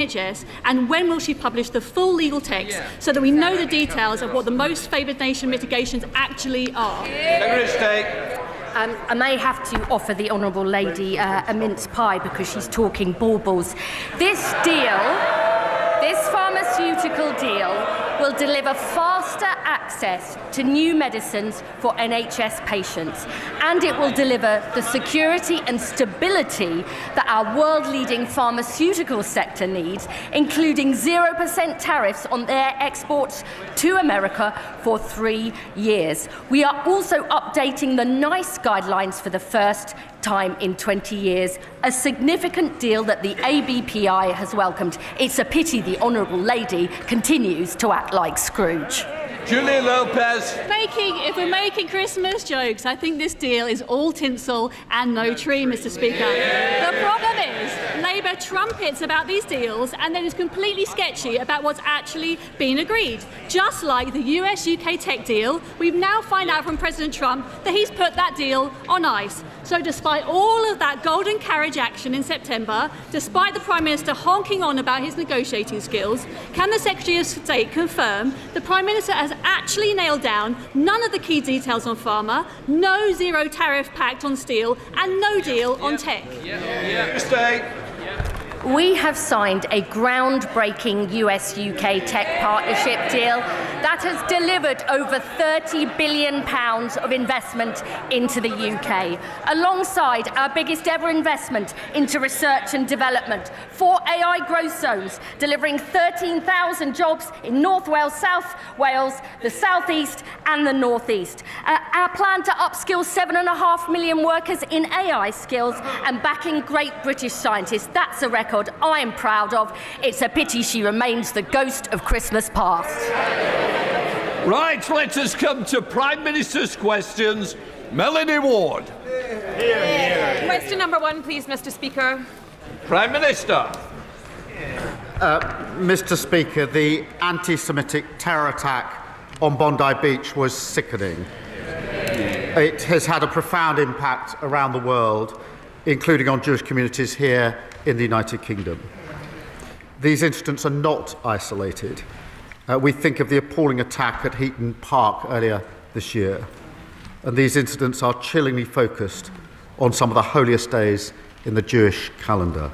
NHS, and when will she publish the full legal text so that we know the details of what the most favoured nation mitigations actually are? I may have to offer the Honourable Lady a mince pie because she's talking baubles. This pharmaceutical deal will deliver faster access to new medicines for NHS patients, and it will deliver the security and stability that our world-leading pharmaceutical sector needs, including 0% tariffs on their exports to America for 3 years. We are also updating the NICE guidelines for the first time in 20 years, a significant deal that the ABPI has welcomed. It's a pity the Honourable Lady continues to act like Scrooge. Julia Lopez. If we're making Christmas jokes, I think this deal is all tinsel and no tree, Mr. Speaker. The problem is Labour trumpets about these deals and then is completely sketchy about what's actually been agreed. Just like the US-UK tech deal, we've now found out from President Trump that he's put that deal on ice. So despite all of that golden carriage action in September, despite the Prime Minister honking on about his negotiating skills, can the Secretary of State confirm the Prime Minister has actually nailed down none of the key details on pharma, no zero tariff pact on steel, and no deal on tech? We have signed a groundbreaking US-UK tech partnership deal that has delivered over £30 billion of investment into the UK, alongside our biggest ever investment into research and development, 4 AI growth zones, delivering 13,000 jobs in North Wales, South Wales, the South East and the North East. Our plan to upskill 7.5 million workers in AI skills and backing great British scientists, that's a record I am proud of. It's a pity she remains the ghost of Christmas past. Right, let us come to Prime Minister's questions. Melanie Ward. Question number 1, please, Mr. Speaker. Prime Minister. Mr. Speaker, the anti-Semitic terror attack on Bondi Beach was sickening. It has had a profound impact around the world, including on Jewish communities here in the United Kingdom. These incidents are not isolated. We think of the appalling attack at Heaton Park earlier this year, and these incidents are chillingly focused on some of the holiest days in the Jewish calendar.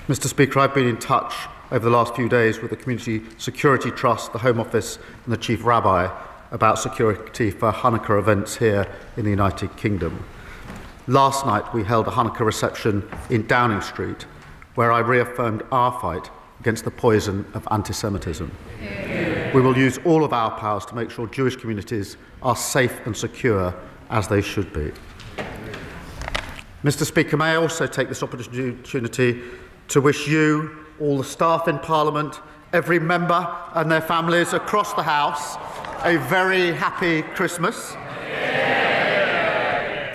Mr. Speaker, I've been in touch over the last few days with the Community Security Trust, the Home Office and the Chief Rabbi about security for Hanukkah events here in the United Kingdom. Last night we held a Hanukkah reception in Downing Street where I reaffirmed our fight against the poison of anti-Semitism. We will use all of our powers to make sure Jewish communities are safe and secure as they should be. Mr. Speaker, may I also take this opportunity to wish you, all the staff in Parliament, every member and their families across the House a very happy Christmas.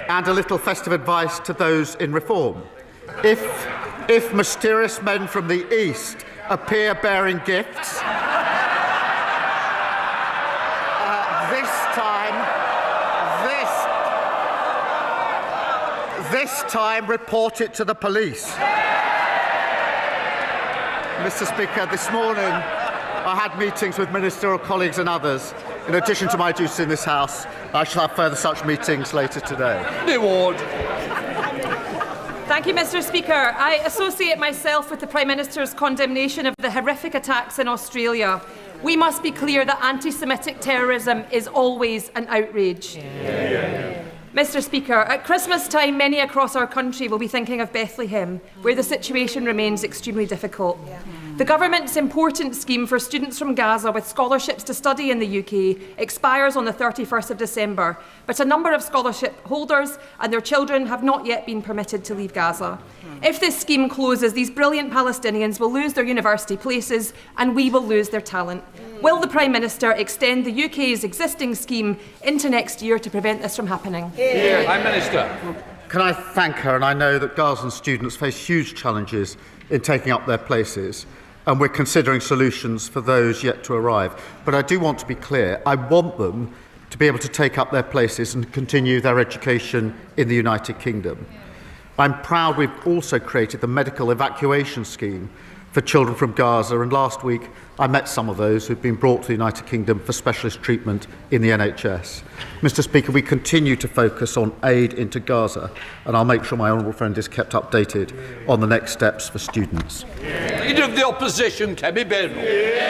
And a little festive advice to those in reform. If mysterious men from the East appear bearing gifts, this time report it to the police. Mr. Speaker, this morning I had meetings with ministerial colleagues and others. In addition to my duties in this House, I shall have further such meetings later today. Ward. Thank you, Mr. Speaker. I associate myself with the Prime Minister's condemnation of the horrific attacks in Australia. We must be clear that anti-Semitic terrorism is always an outrage. Mr. Speaker, at Christmas time, many across our country will be thinking of Bethlehem, where the situation remains extremely difficult. The government's important scheme for students from Gaza with scholarships to study in the UK expires on the 31st of December, but a number of scholarship holders and their children have not yet been permitted to leave Gaza. If this scheme closes, these brilliant Palestinians will lose their university places and we will lose their talent. Will the Prime Minister extend the UK's existing scheme into next year to prevent this from happening? Prime Minister. Can I thank her? And I know that Gazan students face huge challenges in taking up their places, and we're considering solutions for those yet to arrive. But I do want to be clear, I want them to be able to take up their places and continue their education in the United Kingdom. I'm proud we've also created the medical evacuation scheme, for children from Gaza, and last week I met some of those who've been brought to the United Kingdom for specialist treatment in the NHS. Mr. Speaker, we continue to focus on aid into Gaza, and I'll make sure my honourable friend is kept updated on the next steps for students. Leader of the Opposition, Kemi Badenoch.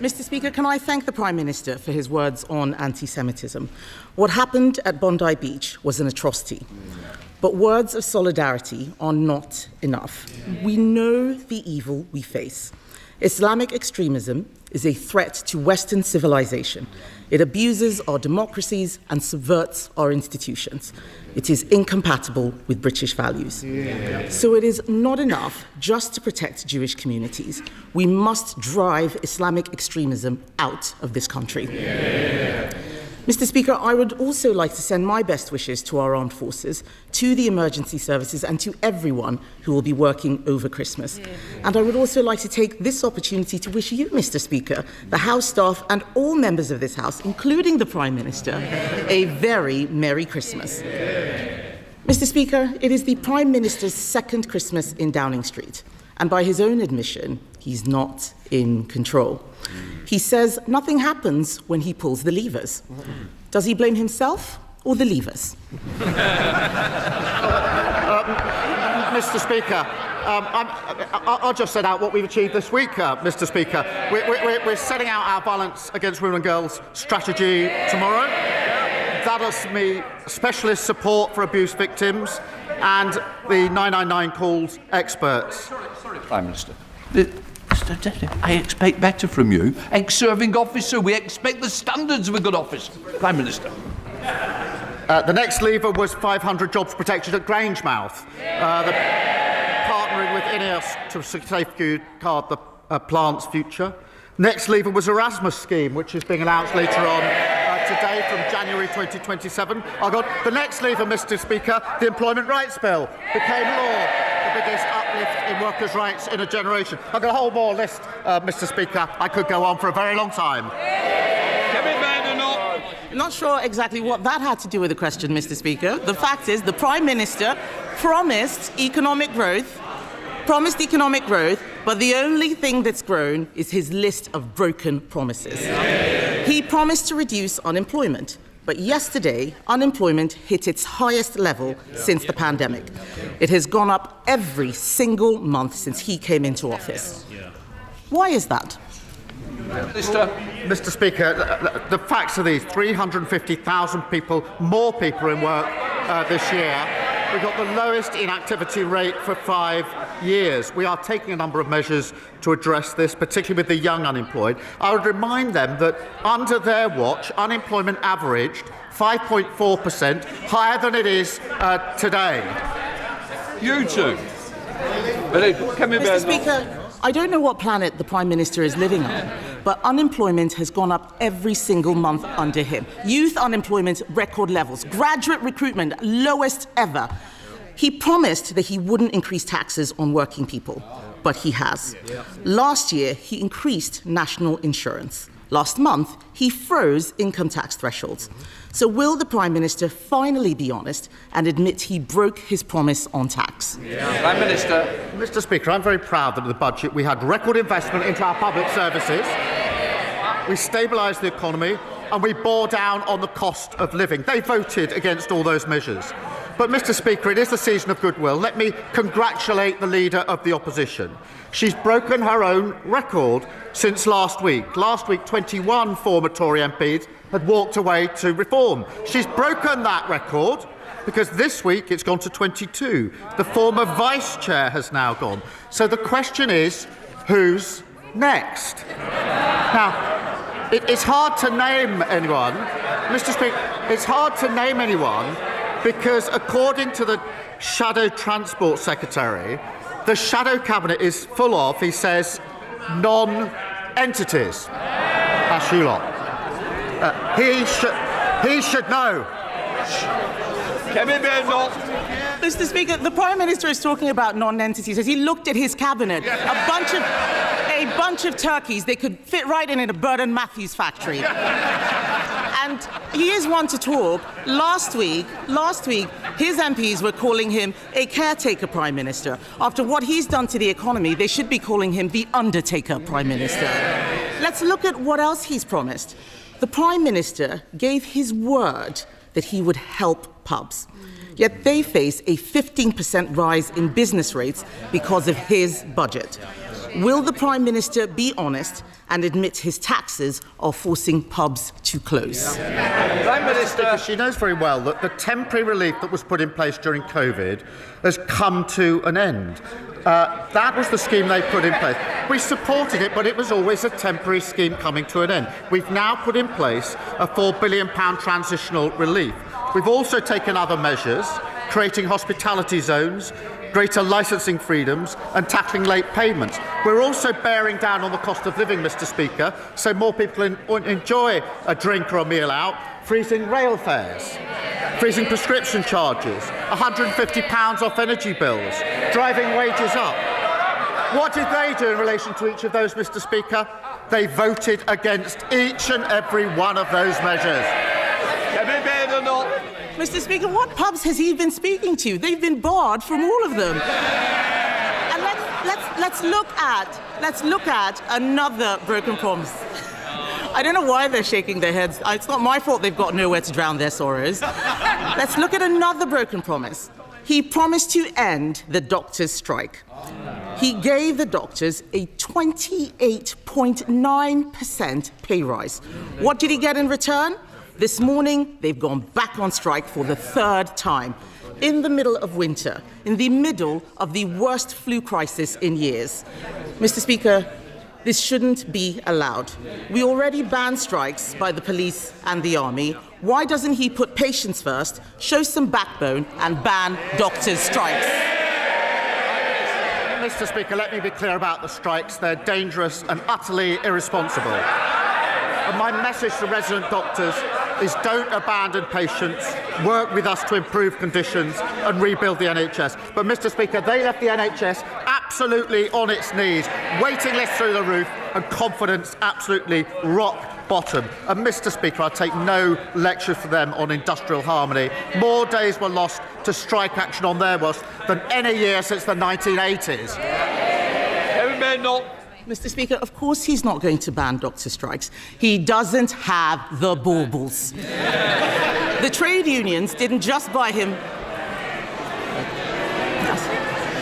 Mr. Speaker, can I thank the Prime Minister for his words on anti-Semitism? What happened at Bondi Beach was an atrocity. But words of solidarity are not enough. We know the evil we face. Islamic extremism is a threat to Western civilization. It abuses our democracies and subverts our institutions. It is incompatible with British values. So it is not enough just to protect Jewish communities. We must drive Islamic extremism out of this country. Mr. Speaker, I would also like to send my best wishes to our armed forces, to the emergency services, and to everyone who will be working over Christmas. And I would also like to take this opportunity to wish you, Mr. Speaker, the House staff, and all members of this House, including the Prime Minister, a very Merry Christmas. Mr. Speaker, it is the Prime Minister's second Christmas in Downing Street, and by his own admission, he's not in control. He says nothing happens when he pulls the levers. Does he blame himself or the levers? Mr. Speaker, I'll just set out what we've achieved this week, Mr. Speaker. We're setting out our Violence Against Women and Girls strategy tomorrow. That'll be specialist support for abuse victims and the 999 calls experts. Sorry, Prime Minister. I expect better from you. Ex-serving officer, we expect the standards of a good officer. Prime Minister. The next lever was 500 jobs protected at Grangemouth. Partnering with INEOS to safeguard the plant's future. Next lever was Erasmus scheme, which is being announced later on today from January 2027. The next lever, Mr. Speaker, the Employment Rights Bill, became law. The biggest uplift in workers' rights in a generation. I've got a whole more list, Mr. Speaker. I could go on for a very long time. Kemi Badenoch. Not sure exactly what that had to do with the question, Mr. Speaker. The fact is, the Prime Minister promised economic growth, but the only thing that's grown is his list of broken promises. He promised to reduce unemployment, but yesterday, unemployment hit its highest level since the pandemic. It has gone up every single month since he came into office. Why is that? Mr. Speaker, the facts are these: 350,000 more people in work this year. We've got the lowest inactivity rate for 5 years. We are taking a number of measures to address this, particularly with the young unemployed. I would remind them that under their watch, unemployment averaged 5.4%, higher than it is today. You too. Mr. Speaker, I don't know what planet the Prime Minister is living on, but unemployment has gone up every single month under him. Youth unemployment, record levels. Graduate recruitment, lowest ever. He promised that he wouldn't increase taxes on working people, but he has. Last year, he increased national insurance. Last month, he froze income tax thresholds. So will the Prime Minister finally be honest and admit he broke his promise on tax? Prime Minister. Mr. Speaker, I'm very proud that in the budget we had record investment into our public services, we stabilised the economy, and we bore down on the cost of living. They voted against all those measures. But, Mr. Speaker, it is the season of goodwill. Let me congratulate the Leader of the Opposition. She's broken her own record since last week. Last week, 21 former Tory MPs had walked away to reform. She's broken that record because this week it's gone to 22. The former Vice Chair has now gone. So the question is, who's next? Now, it's hard to name anyone. Mr. Speaker, it's hard to name anyone because according to the Shadow Transport Secretary, the Shadow Cabinet is full of, he says, non-entities. That's you lot. He should know. Kemi Badenoch. Mr. Speaker, the Prime Minister is talking about non-entities. As he looked at his cabinet, a bunch of turkeys, they could fit right in a Burton Matthews factory. And he is one to talk. Last week, his MPs were calling him a caretaker Prime Minister. After what he's done to the economy, they should be calling him the Undertaker Prime Minister. Let's look at what else he's promised. The Prime Minister gave his word that he would help pubs. Yet they face a 15% rise in business rates because of his budget. Will the Prime Minister be honest and admit his taxes are forcing pubs to close? Prime Minister, she knows very well that the temporary relief that was put in place during COVID has come to an end. That was the scheme they put in place. We supported it, but it was always a temporary scheme coming to an end. We've now put in place a £4 billion transitional relief. We've also taken other measures, creating hospitality zones, greater licensing freedoms and tackling late payments. We're also bearing down on the cost of living, Mr. Speaker, so more people enjoy a drink or a meal out, freezing rail fares, freezing prescription charges, £150 off energy bills, driving wages up. What did they do in relation to each of those, Mr. Speaker? They voted against each and every one of those measures. Kemi Badenoch. Mr. Speaker, what pubs has he been speaking to? They've been barred from all of them. And let's look at another broken promise. I don't know why they're shaking their heads. It's not my fault they've got nowhere to drown their sorrows. Let's look at another broken promise. He promised to end the doctors' strike. He gave the doctors a 28.9% pay rise. What did he get in return? This morning, they've gone back on strike for the third time. In the middle of winter, in the middle of the worst flu crisis in years. Mr. Speaker, this shouldn't be allowed. We already banned strikes by the police and the army. Why doesn't he put patients first, show some backbone, and ban doctors' strikes? Mr. Speaker, let me be clear about the strikes. They're dangerous and utterly irresponsible. And my message to resident doctors is don't abandon patients, work with us to improve conditions and rebuild the NHS. But, Mr. Speaker, they left the NHS absolutely on its knees, waiting lists through the roof and confidence absolutely rock bottom. And, Mr. Speaker, I take no lecture for them on industrial harmony. More days were lost to strike action on their watch than any year since the 1980s. Mr. Speaker, of course he's not going to ban doctor strikes. He doesn't have the baubles. The trade unions didn't just buy him.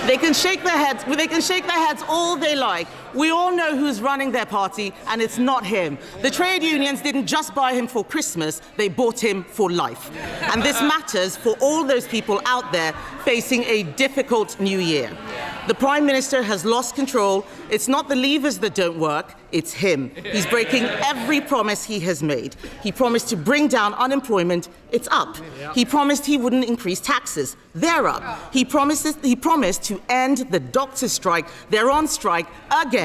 They can shake their heads all they like. We all know who's running their party, and it's not him. The trade unions didn't just buy him for Christmas, they bought him for life. And this matters for all those people out there facing a difficult new year. The Prime Minister has lost control. It's not the levers that don't work, it's him. He's breaking every promise he has made. He promised to bring down unemployment, it's up. He promised he wouldn't increase taxes, they're up. He promised to end the doctors' strike, they're on strike again.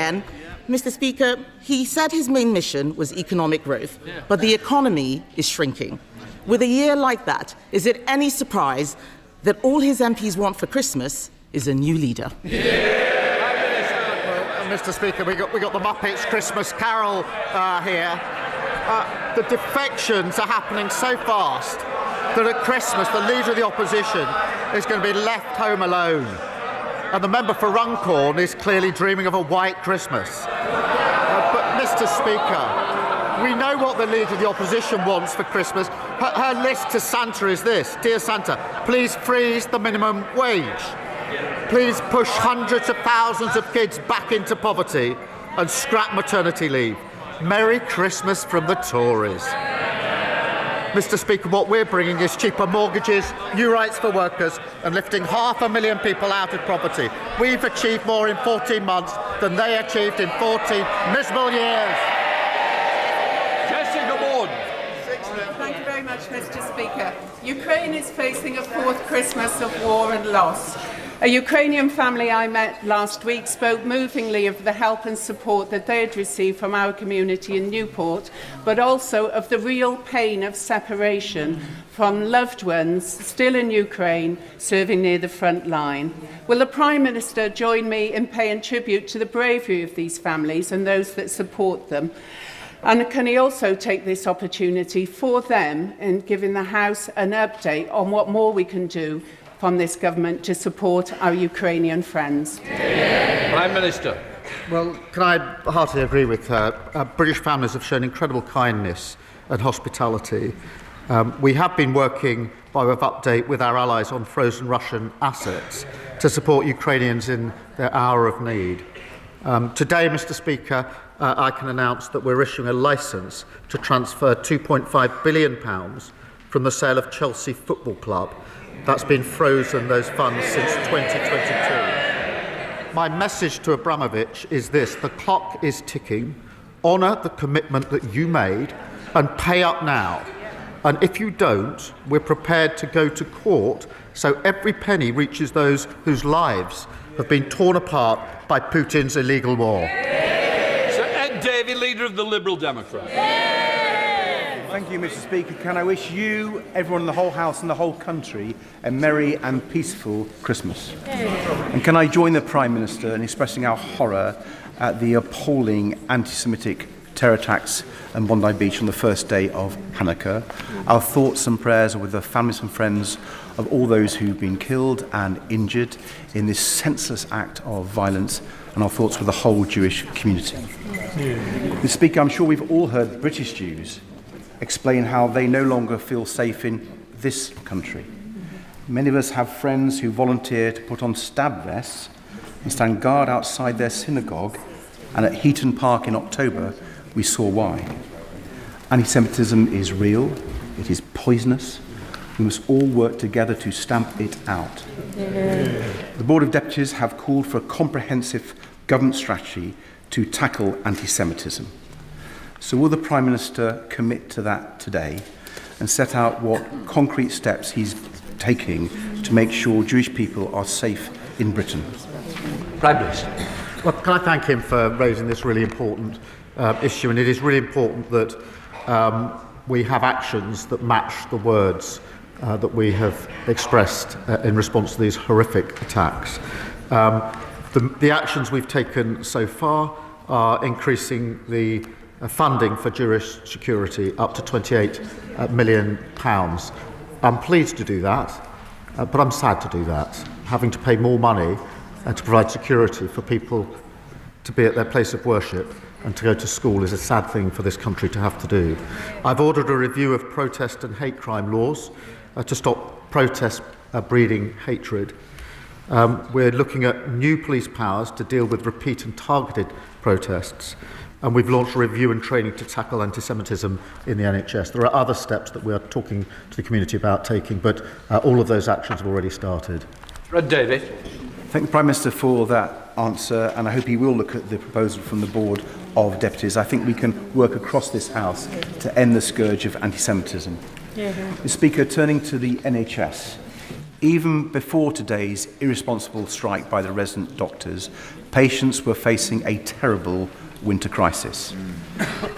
Mr. Speaker, he said his main mission was economic growth, but the economy is shrinking. With a year like that, is it any surprise that all his MPs want for Christmas is a new leader? Well, Mr. Speaker, we got the Muppets Christmas Carol here. The defections are happening so fast that at Christmas the leader of the opposition is going to be left home alone. And the member for Runcorn is clearly dreaming of a white Christmas. But, Mr. Speaker, we know what the leader of the opposition wants for Christmas. Her list to Santa is this. Dear Santa, please freeze the minimum wage. Please push hundreds of thousands of kids back into poverty and scrap maternity leave. Merry Christmas from the Tories. Mr. Speaker, what we're bringing is cheaper mortgages, new rights for workers and lifting 500,000 people out of poverty. We've achieved more in 14 months than they achieved in 14 miserable years. Thank you very much, Mr. Speaker. Ukraine is facing a fourth Christmas of war and loss. A Ukrainian family I met last week spoke movingly of the help and support that they had received from our community in Newport, but also of the real pain of separation from loved ones still in Ukraine serving near the front line. Will the Prime Minister join me in paying tribute to the bravery of these families and those that support them? And can he also take this opportunity for them in giving the House an update on what more we can do from this government to support our Ukrainian friends? Prime Minister. Well, can I heartily agree with her? British families have shown incredible kindness and hospitality. We have been working by way of update with our allies on frozen Russian assets to support Ukrainians in their hour of need. Today, Mr. Speaker, I can announce that we're issuing a licence to transfer £2.5 billion from the sale of Chelsea Football Club. That's been frozen, those funds, since 2022. My message to Abramovich is this: the clock is ticking. Honour the commitment that you made and pay up now. And if you don't, we're prepared to go to court so every penny reaches those whose lives have been torn apart by Putin's illegal war. Sir Ed Davey, Leader of the Liberal Democrats. Thank you, Mr. Speaker. Can I wish you, everyone in the whole House and the whole country, a merry and peaceful Christmas? And can I join the Prime Minister in expressing our horror at the appalling anti-Semitic terror attacks on Bondi Beach on the first day of Hanukkah? Our thoughts and prayers are with the families and friends of all those who've been killed and injured in this senseless act of violence, and our thoughts with the whole Jewish community. Mr. Speaker, I'm sure we've all heard British Jews explain how they no longer feel safe in this country. Many of us have friends who volunteer to put on stab vests and stand guard outside their synagogue, and at Heaton Park in October we saw why. Anti-Semitism is real, it is poisonous. We must all work together to stamp it out. The Board of Deputies have called for a comprehensive government strategy to tackle anti-Semitism. So will the Prime Minister commit to that today and set out what concrete steps he's taking to make sure Jewish people are safe in Britain? Prime Minister. Well, can I thank him for raising this really important issue? And it is really important that we have actions that match the words that we have expressed in response to these horrific attacks. The actions we've taken so far are increasing the funding for Jewish security up to £28 million. I'm pleased to do that, but I'm sad to do that. Having to pay more money to provide security for people to be at their place of worship and to go to school is a sad thing for this country to have to do. I've ordered a review of protest and hate crime laws to stop protests breeding hatred. We're looking at new police powers to deal with repeat and targeted protests. And we've launched a review and training to tackle anti-Semitism in the NHS. There are other steps that we are talking to the community about taking, but all of those actions have already started. Ed Davey. Thank the Prime Minister for that answer, and I hope he will look at the proposal from the Board of Deputies. I think we can work across this House to end the scourge of anti-Semitism. Mr. Speaker, turning to the NHS, even before today's irresponsible strike by the resident doctors, patients were facing a terrible winter crisis.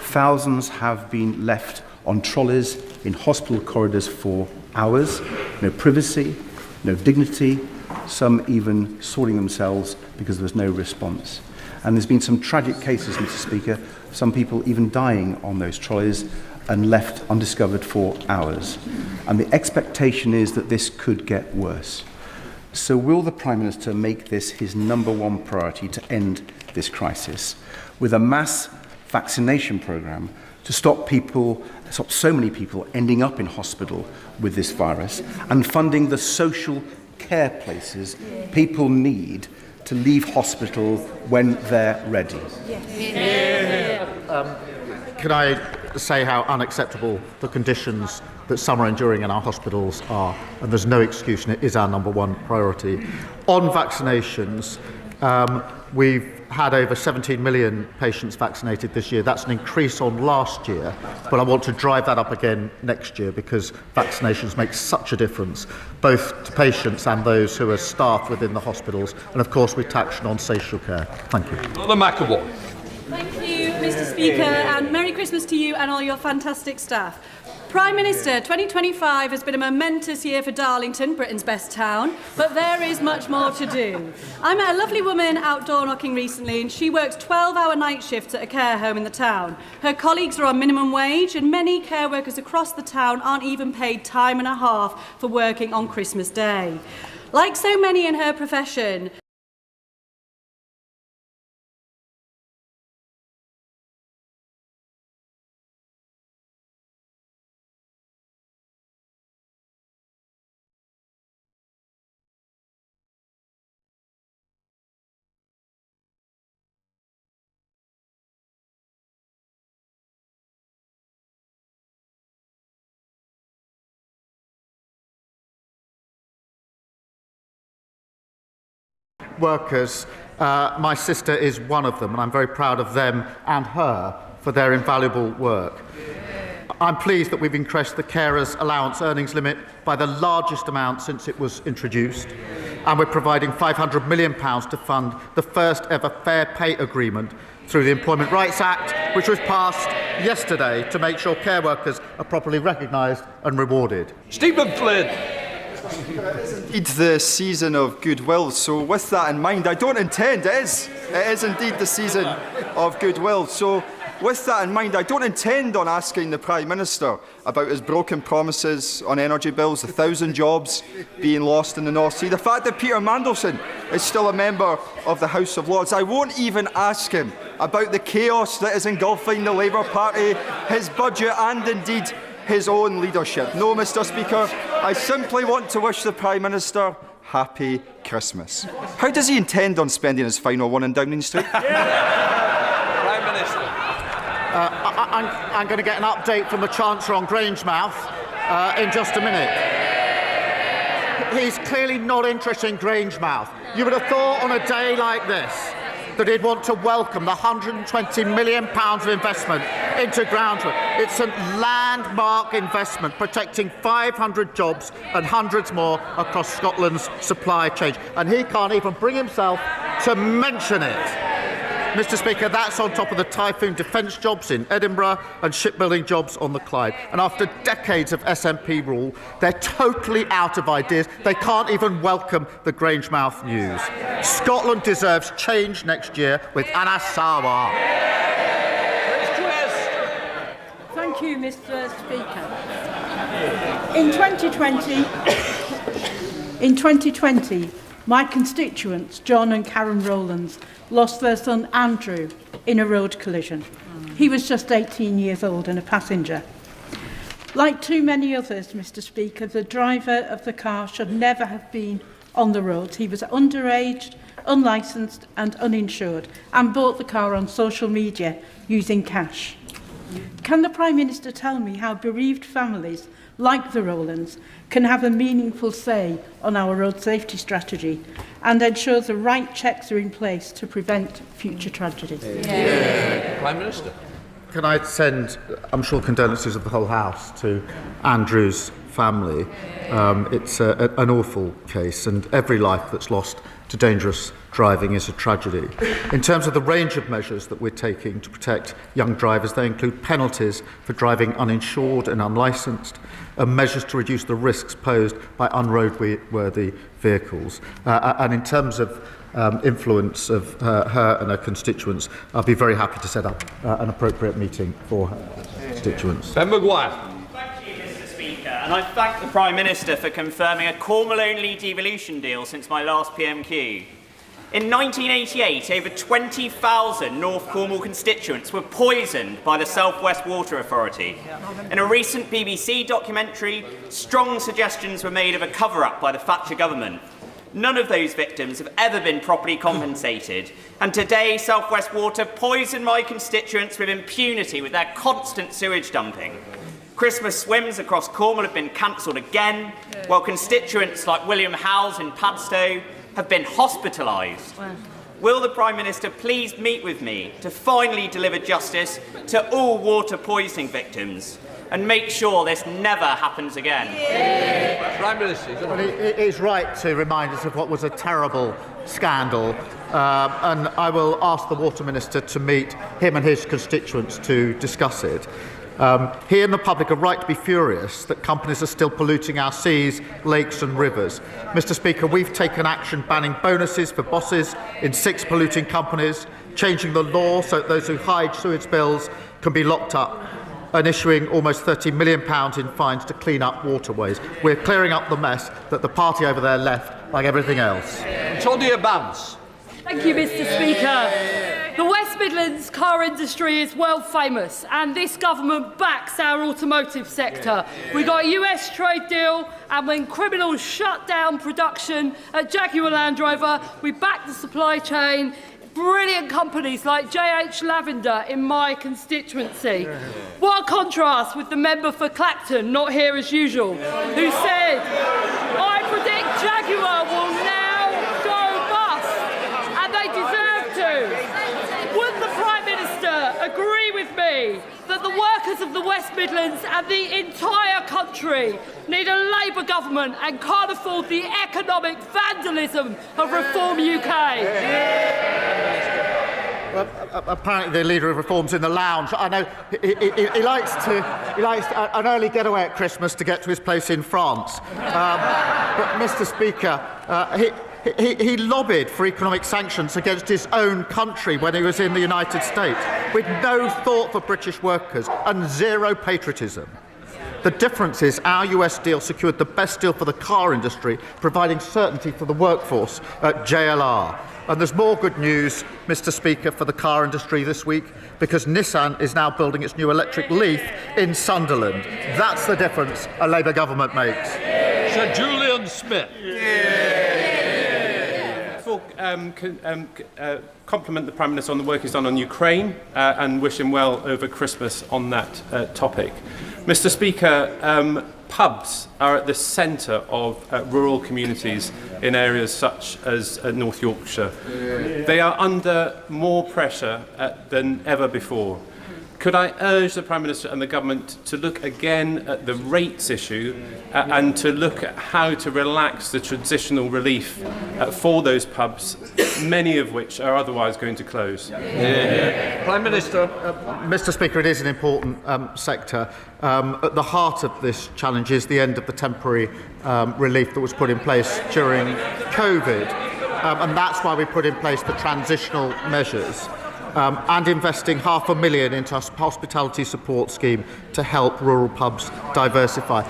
Thousands have been left on trolleys in hospital corridors for hours, no privacy, no dignity, some even sorting themselves because there was no response. And there's been some tragic cases, Mr. Speaker, some people even dying on those trolleys and left undiscovered for hours. And the expectation is that this could get worse. So will the Prime Minister make this his number one priority to end this crisis, with a mass vaccination programme to stop so many people ending up in hospital with this virus, and funding the social care places people need to leave hospital when they're ready? Can I say how unacceptable the conditions that some are enduring in our hospitals are, and there's no excuse, and it is our number one priority. On vaccinations, we've had over 17 million patients vaccinated this year. That's an increase on last year, but I want to drive that up again next year because vaccinations make such a difference, both to patients and those who are staff within the hospitals. And of course, we take action on social care. Thank you. Brother McAvoy. Thank you, Mr. Speaker, and Merry Christmas to you and all your fantastic staff. Prime Minister, 2025 has been a momentous year for Darlington, Britain's best town, but there is much more to do. I met a lovely woman out door knocking recently, and she works 12-hour night shifts at a care home in the town. Her colleagues are on minimum wage, and many care workers across the town aren't even paid time and a half for working on Christmas Day. Like so many in her profession, workers. My sister is one of them, and I'm very proud of them and her for their invaluable work. I'm pleased that we've increased the carers' allowance earnings limit by the largest amount since it was introduced, and we're providing £500 million to fund the first ever fair pay agreement through the Employment Rights Act, which was passed yesterday to make sure care workers are properly recognised and rewarded. Stephen Flynn. It's the season of goodwill, so with that in mind, I don't intend, it is indeed the season of goodwill, so with that in mind, I don't intend on asking the Prime Minister about his broken promises on energy bills, the 1,000 jobs being lost in the North Sea, the fact that Peter Mandelson is still a member of the House of Lords. I won't even ask him about the chaos that is engulfing the Labour Party, his budget and indeed his own leadership. No, Mr. Speaker, I simply want to wish the Prime Minister happy Christmas. How does he intend on spending his final one in Downing Street? Prime Minister. I'm going to get an update from the Chancellor on Grangemouth in just a minute. He's clearly not interested in Grangemouth. You would have thought on a day like this that he'd want to welcome the £120 million of investment into groundwork. It's a landmark investment protecting 500 jobs and hundreds more across Scotland's supply chain. And he can't even bring himself to mention it. Mr. Speaker, that's on top of the Typhoon defence jobs in Edinburgh and shipbuilding jobs on the Clyde. And after decades of SNP rule, they're totally out of ideas. They can't even welcome the Grangemouth news. Scotland deserves change next year with Anna Sawa. Thank you, Mr. Speaker. In 2020, my constituents, John and Karen Rowlands, lost their son Andrew in a road collision. He was just 18 years old and a passenger. Like too many others, Mr. Speaker, the driver of the car should never have been on the roads. He was underage, unlicensed and uninsured, and bought the car on social media using cash. Can the Prime Minister tell me how bereaved families like the Rowlands can have a meaningful say on our road safety strategy and ensure the right checks are in place to prevent future tragedies? Prime Minister. Can I send, I'm sure, condolences of the whole House to Andrew's family. It's an awful case, and every life that's lost to dangerous driving is a tragedy. In terms of the range of measures that we're taking to protect young drivers, they include penalties for driving uninsured and unlicensed, and measures to reduce the risks posed by unroadworthy vehicles. And in terms of influence of her and her constituents, I'll be very happy to set up an appropriate meeting for her constituents. Ben Maguire. And I thank the Prime Minister for confirming a Cornwall-only devolution deal since my last PMQ. In 1988, over 20,000 North Cornwall constituents were poisoned by the South West Water Authority. In a recent BBC documentary, strong suggestions were made of a cover-up by the Thatcher government. None of those victims have ever been properly compensated, and today South West Water poison my constituents with impunity with their constant sewage dumping. Christmas swims across Cornwall have been cancelled again, while constituents like William Howes in Padstow have been hospitalised. Wow. Will the Prime Minister please meet with me to finally deliver justice to all water poisoning victims and make sure this never happens again? Prime Minister. Well, it is right to remind us of what was a terrible scandal, and I will ask the Water Minister to meet him and his constituents to discuss it. He and the public are right to be furious that companies are still polluting our seas, lakes and rivers. Mr. Speaker, we've taken action banning bonuses for bosses in 6 polluting companies, changing the law so that those who hide sewage bills can be locked up, and issuing almost £30 million in fines to clean up waterways. We're clearing up the mess that the party over there left, like everything else. Antonia Bance. Thank you, Mr. Speaker. The West Midlands car industry is world famous, and this government backs our automotive sector. We got a US trade deal, and when criminals shut down production at Jaguar Land Rover, we back the supply chain. Brilliant companies like JH Lavender in my constituency. What a contrast with the member for Clacton, not here as usual, who said, "I predict Jaguar will now go bust," and they deserve to. Would the Prime Minister agree with me that the workers of the West Midlands and the entire country need a Labour government and can't afford the economic vandalism of Reform UK? Well, apparently the leader of Reform's in the lounge. I know he likes an early getaway at Christmas to get to his place in France. But, Mr. Speaker, he lobbied for economic sanctions against his own country when he was in the United States, with no thought for British workers and zero patriotism. The difference is our US deal secured the best deal for the car industry, providing certainty for the workforce at JLR. And there's more good news, Mr. Speaker, for the car industry this week, because Nissan is now building its new electric Leaf in Sunderland. That's the difference a Labour government makes. Sir Julian Smith. Compliment the Prime Minister on the work he's done on Ukraine and wish him well over Christmas on that topic. Mr. Speaker, pubs are at the centre of rural communities in areas such as North Yorkshire. They are under more pressure than ever before. Could I urge the Prime Minister and the Government to look again at the rates issue and to look at how to relax the transitional relief for those pubs, many of which are otherwise going to close? Prime Minister. Mr. Speaker, it is an important sector. At the heart of this challenge is the end of the temporary relief that was put in place during COVID. And that's why we put in place the transitional measures. And investing £500,000 into a hospitality support scheme to help rural pubs diversify.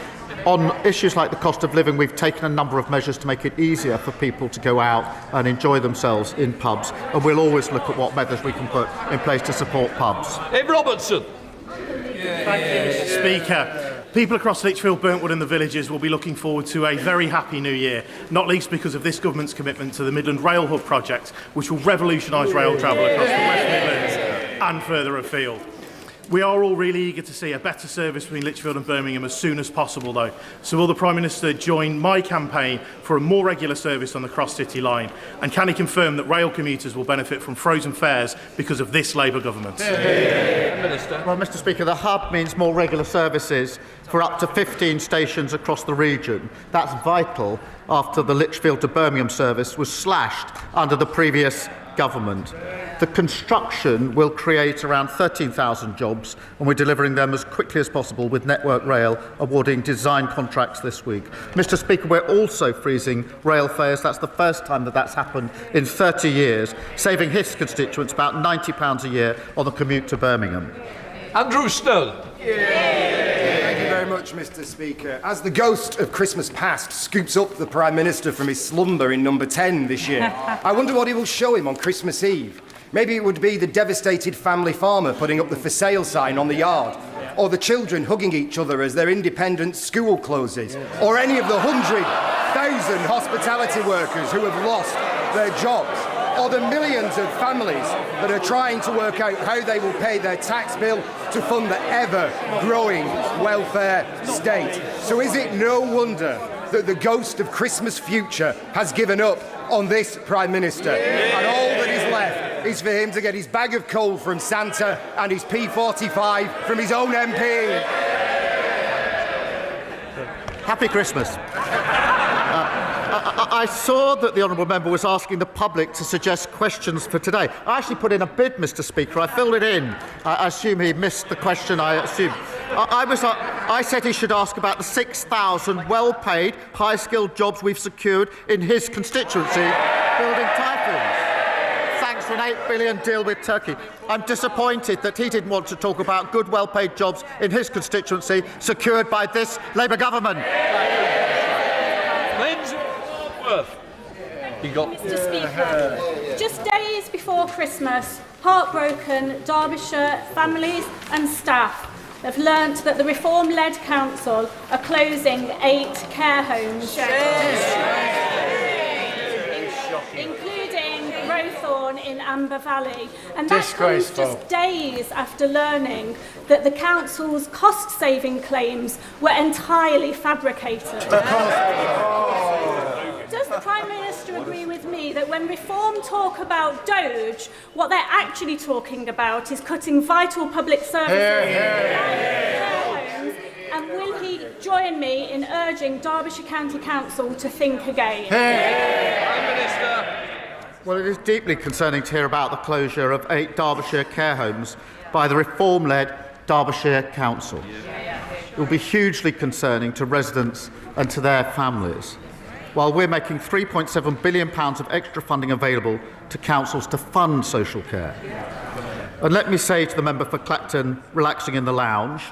On issues like the cost of living, we've taken a number of measures to make it easier for people to go out and enjoy themselves in pubs, and we'll always look at what measures we can put in place to support pubs. Ed Robertson. Thank you, Mr. Speaker. People across Lichfield, Burntwood and the villages will be looking forward to a very happy new year, not least because of this government's commitment to the Midland Rail Hub project, which will revolutionise rail travel across the West Midlands and further afield. We are all really eager to see a better service between Lichfield and Birmingham as soon as possible, though. So will the Prime Minister join my campaign for a more regular service on the cross-city line? And can he confirm that rail commuters will benefit from frozen fares because of this Labour government? Well, Mr. Speaker, the hub means more regular services for up to 15 stations across the region. That's vital after the Lichfield to Birmingham service was slashed under the previous government. The construction will create around 13,000 jobs, and we're delivering them as quickly as possible with Network Rail awarding design contracts this week. Mr. Speaker, we're also freezing rail fares. That's the first time that that's happened in 30 years, saving his constituents about £90 a year on the commute to Birmingham. Andrew Snell. Thank you very much, Mr. Speaker. As the ghost of Christmas past scoops up the Prime Minister from his slumber in number 10 this year, I wonder what he will show him on Christmas Eve. Maybe it would be the devastated family farmer putting up the for sale sign on the yard, or the children hugging each other as their independent school closes, or any of the 100,000 hospitality workers who have lost their jobs, or the millions of families that are trying to work out how they will pay their tax bill to fund the ever-growing welfare state. So is it no wonder that the ghost of Christmas future has given up on this Prime Minister? And all that is left is for him to get his bag of coal from Santa and his P45 from his own MP. Happy Christmas. I saw that the honourable member was asking the public to suggest questions for today. I actually put in a bid, Mr. Speaker. I filled it in. I assume he missed the question, I assume. I said he should ask about the 6,000 well-paid, high-skilled jobs we've secured in his constituency, building typhoons. Thanks for an £8 billion deal with Turkey. I'm disappointed that he didn't want to talk about good, well-paid jobs in his constituency secured by this Labour government. Mr. Speaker, just days before Christmas, heartbroken Derbyshire families and staff have learnt that the Reform-led council are closing 8 care homes, including Rowthorne in Amber Valley. And that comes just days after learning that the council's cost-saving claims were entirely fabricated. Does the Prime Minister agree with me that when Reform talk about Doge, what they're actually talking about is cutting vital public services? And will he join me in urging Derbyshire County Council to think again? Prime Minister. Well, it is deeply concerning to hear about the closure of 8 Derbyshire care homes by the Reform-led Derbyshire Council. It will be hugely concerning to residents and to their families, while we're making £3.7 billion of extra funding available to councils to fund social care. And let me say to the member for Clacton, relaxing in the lounge,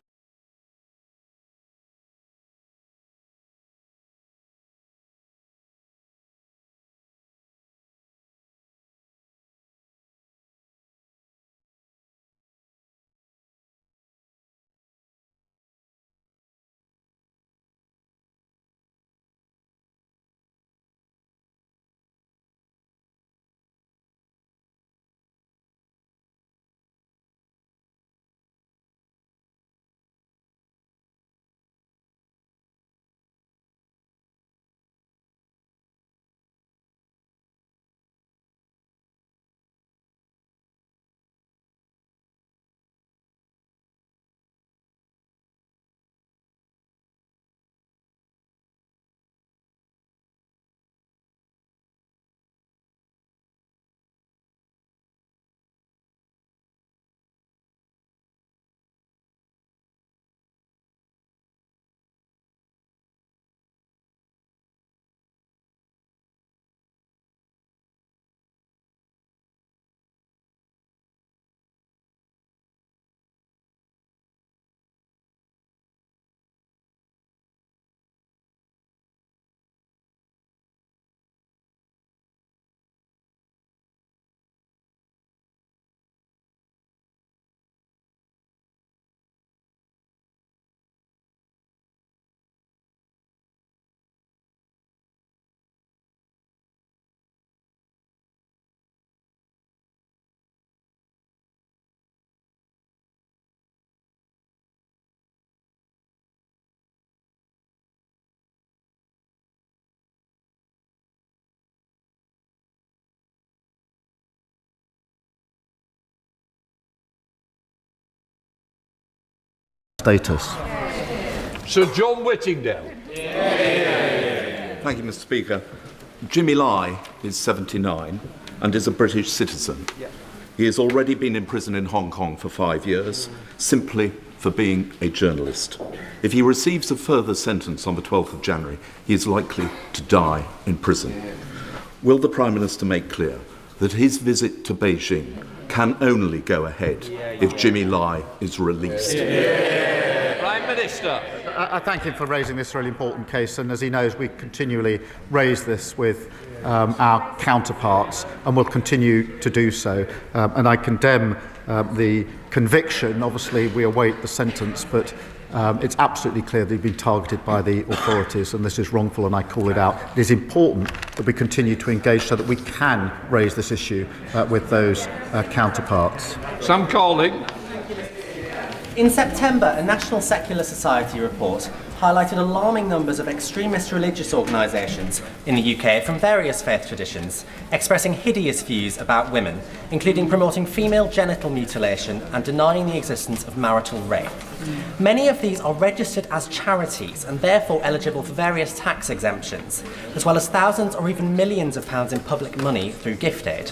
status. Sir John Whittingdale. Thank you, Mr. Speaker. Jimmy Lai is 79 and is a British citizen. He has already been in prison in Hong Kong for 5 years, simply for being a journalist. If he receives a further sentence on the 12th of January, he is likely to die in prison. Will the Prime Minister make clear that his visit to Beijing can only go ahead if Jimmy Lai is released? Prime Minister. I thank him for raising this really important case, and as he knows, we continually raise this with our counterparts and will continue to do so. And I condemn the conviction. Obviously, we await the sentence, but it's absolutely clear that he's been targeted by the authorities, and this is wrongful, and I call it out. It is important that we continue to engage so that we can raise this issue with those counterparts. Sam Calling. In September, a National Secular Society report highlighted alarming numbers of extremist religious organisations in the UK from various faith traditions, expressing hideous views about women, including promoting female genital mutilation and denying the existence of marital rape. Many of these are registered as charities and therefore eligible for various tax exemptions, as well as thousands or even millions of pounds in public money through gift aid.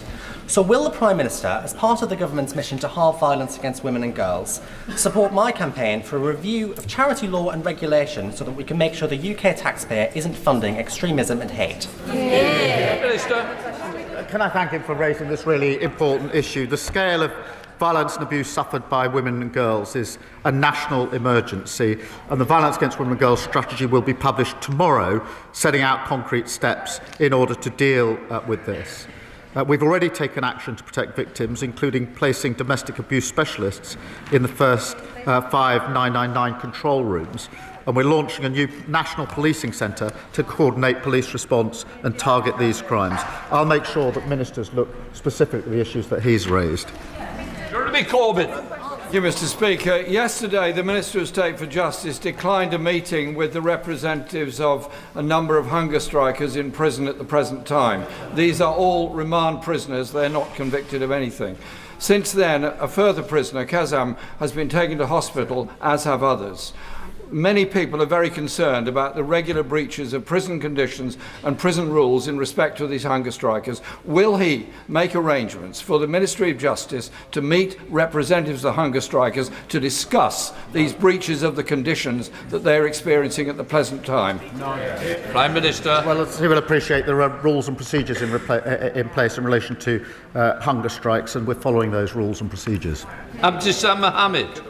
So will the Prime Minister, as part of the government's mission to halve violence against women and girls, support my campaign for a review of charity law and regulation so that we can make sure the UK taxpayer isn't funding extremism and hate? Minister. Can I thank him for raising this really important issue? The scale of violence and abuse suffered by women and girls is a national emergency, and the Violence Against Women and Girls strategy will be published tomorrow, setting out concrete steps in order to deal with this. We've already taken action to protect victims, including placing domestic abuse specialists in the first 5 999 control rooms, and we're launching a new national policing centre to coordinate police response and target these crimes. I'll make sure that ministers look specifically at the issues that he's raised. Jeremy Corbyn. Thank you, Mr. Speaker. Yesterday, the Minister of State for Justice declined a meeting with the representatives of a number of hunger strikers in prison at the present time. These are all remand prisoners. They're not convicted of anything. Since then, a further prisoner, Kazam, has been taken to hospital, as have others. Many people are very concerned about the regular breaches of prison conditions and prison rules in respect to these hunger strikers. Will he make arrangements for the Ministry of Justice to meet representatives of the hunger strikers to discuss these breaches of the conditions that they're experiencing at the present time? Prime Minister. Well, he will appreciate there are rules and procedures in place in relation to hunger strikes, and we're following those rules and procedures. Abdissam Mohammed.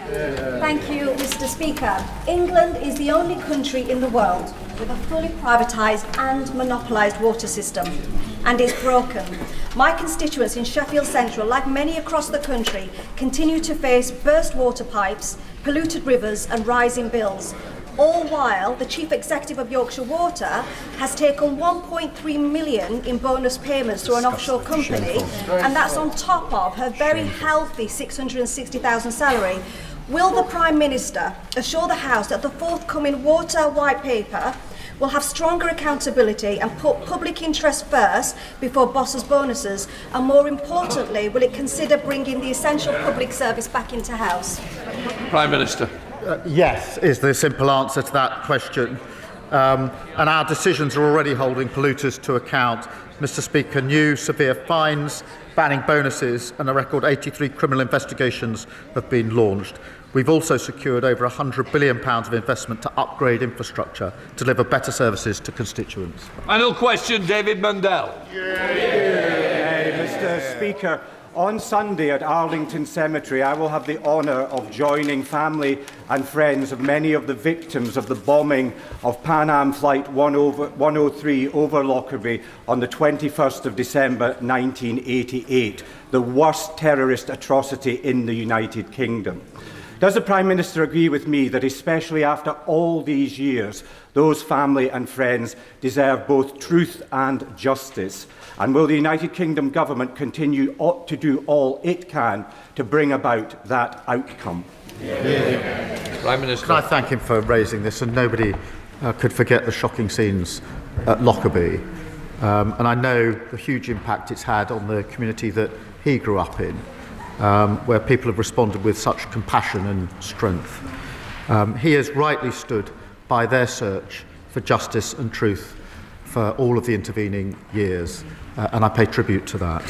Thank you, Mr. Speaker. England is the only country in the world with a fully privatised and monopolised water system, and is broken. My constituents in Sheffield Central, like many across the country, continue to face burst water pipes, polluted rivers and rising bills, all while the Chief Executive of Yorkshire Water has taken 1.3 million in bonus payments through an offshore company, and that's on top of her very healthy 660,000 salary. Will the Prime Minister assure the House that the forthcoming water white paper will have stronger accountability and put public interest first before bosses' bonuses, and more importantly, will it consider bringing the essential public service back into House? Prime Minister. Yes, is the simple answer to that question. And our decisions are already holding polluters to account. Mr. Speaker, new severe fines, banning bonuses, and a record 83 criminal investigations have been launched. We've also secured over £100 billion of investment to upgrade infrastructure, deliver better services to constituents. Final question, David Mundell. Mr. Speaker, on Sunday at Arlington Cemetery, I will have the honour of joining family and friends of many of the victims of the bombing of Pan Am Flight 103 over Lockerbie on the 21st of December 1988, the worst terrorist atrocity in the United Kingdom. Does the Prime Minister agree with me that, especially after all these years, those family and friends deserve both truth and justice? And will the United Kingdom Government continue to do all it can to bring about that outcome? Prime Minister. Can I thank him for raising this? And nobody could forget the shocking scenes at Lockerbie. And I know the huge impact it's had on the community that he grew up in, where people have responded with such compassion and strength. He has rightly stood by their search for justice and truth for all of the intervening years, and I pay tribute to that.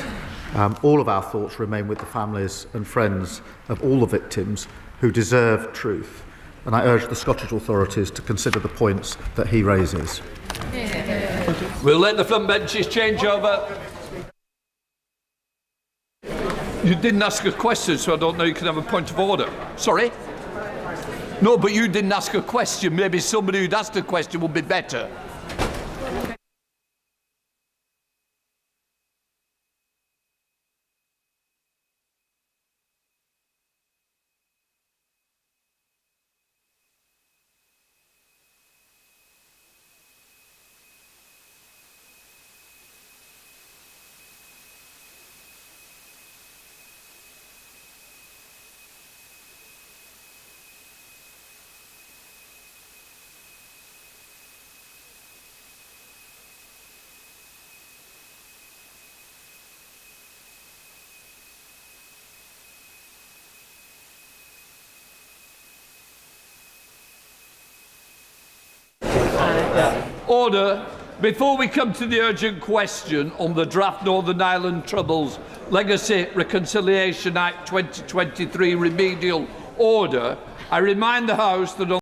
All of our thoughts remain with the families and friends of all the victims who deserve truth, and I urge the Scottish authorities to consider the points that he raises. We'll let the front benches change over. You didn't ask a question, so I don't know you can have a point of order. Sorry? No, but you didn't ask a question. Maybe somebody who'd asked a question would be better. Order. Before we come to the urgent question on the draft Northern Ireland Troubles Legacy Reconciliation Act 2023 remedial order, I remind the House that on